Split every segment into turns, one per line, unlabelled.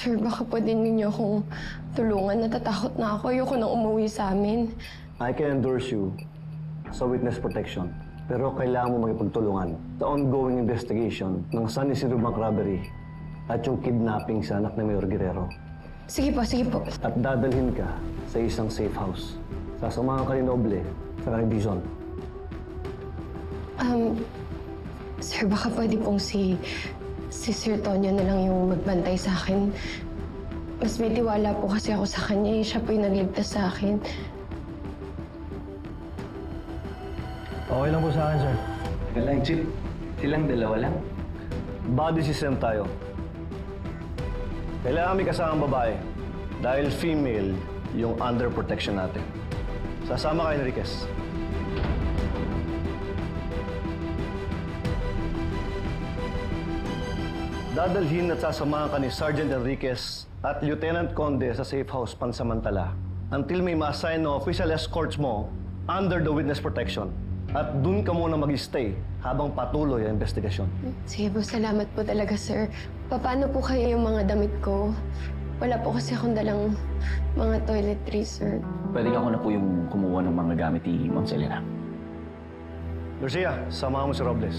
Sir, baka pwede ninyo akong tulungan. Natatakot na ako. Ayoko nang umuwi sa amin.
I can endorse you sa witness protection. Pero kailangan mo magipagtulungan sa ongoing investigation ng San Isidro Bank robbery at yung kidnapping sa anak ni Mayor Guerrero.
Sige po, sige po.
At dadalhin ka sa isang safe house. Sasamahan ka ni Noble sa kay Bison.
Sir, baka pwede pong si Sir Tonyo na lang yung magbantay sa akin. Mas may tiwala po kasi ako sa kanya. Siya po yung nagligtas sa akin.
Okay lang po sa akin, sir.
Galang, Chip. Silang dalawa lang.
Body system tayo. Kailangan may kasamang babae dahil female yung under protection natin. Sasama ka, Enriquez. Dadalhin at sasamahan ka ni Sergeant Enriquez at Lieutenant Conde sa safe house pansamantala until may ma-assign na official escorts mo under the witness protection. At dun ka muna mag-stay habang patuloy ang investigasyon.
Sige po, salamat po talaga, sir. Paano po kayo yung mga damit ko? Wala po kasi akong dalang mga toiletries, sir.
Pwede ako na po yung kumuha ng mga gamit ni Ma'am Selena.
Garcia, samahan mo si Robles.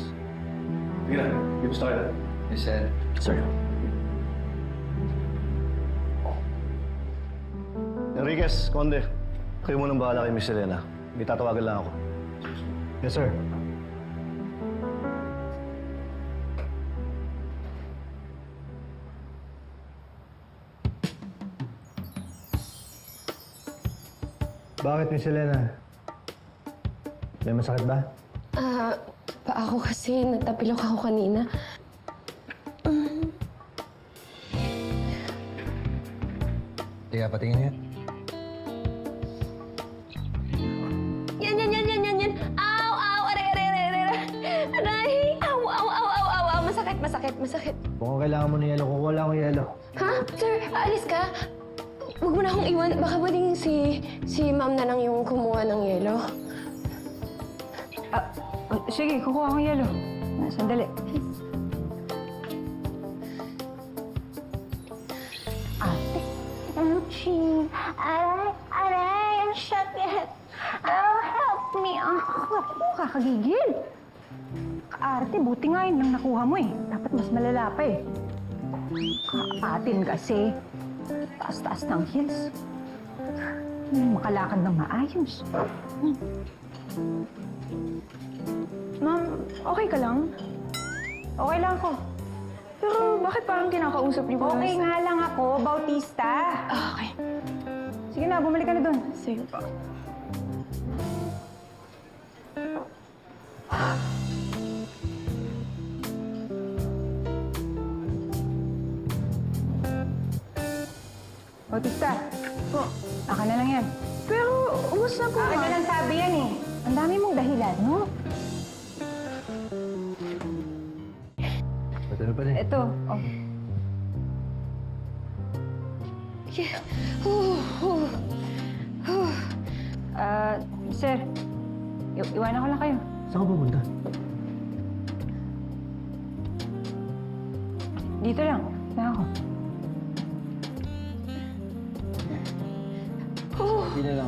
Sige na, get started.
Yes, sir. Sir.
Enriquez, Conde, kayo munang bahala kay Miss Selena. May tatawagan lang ako. Yes, sir.
Bakit, Miss Elena? May masakit ba?
Pa ako kasi natapilok ako kanina.
Tiga, patingin niya.
Yan. Aw! Aray! Aw! Masakit.
Kung kailangan mo ng yelo, kukuha lang akong yelo.
Ha? Sir, aalis ka? Huwag mo na akong iwan. Baka pwedeng si ma'am na lang yung kumuha ng yelo.
Sige, kukuha akong yelo. Sandali. Ate, Emchi. Aray, ang sakit. Oh, help me. Kakagigil. Ate, buti nga yun lang nakuha mo eh. Dapat mas malala pa eh. Kaapatin kasi. Taas-taas ng heels. Makalakad ng maayos.
Ma'am, okay ka lang? Okay lang ako. Pero bakit parang kinakausap niyo ko?
Okay nga lang ako, Bautista.
Okay.
Sige na, bumalik ka na dun.
Sige po.
Bautista. Po. Akin na lang yan.
Pero, ubos na po,
Akin na
ma'am.
lang sabi yan eh. Ang dami mong dahilan, no?
Ba't ano pa rin?
Ito, oh. Sir, iwanan ko lang kayo.
Saan ka pupunta?
Dito lang. Na ako.
Konti na lang.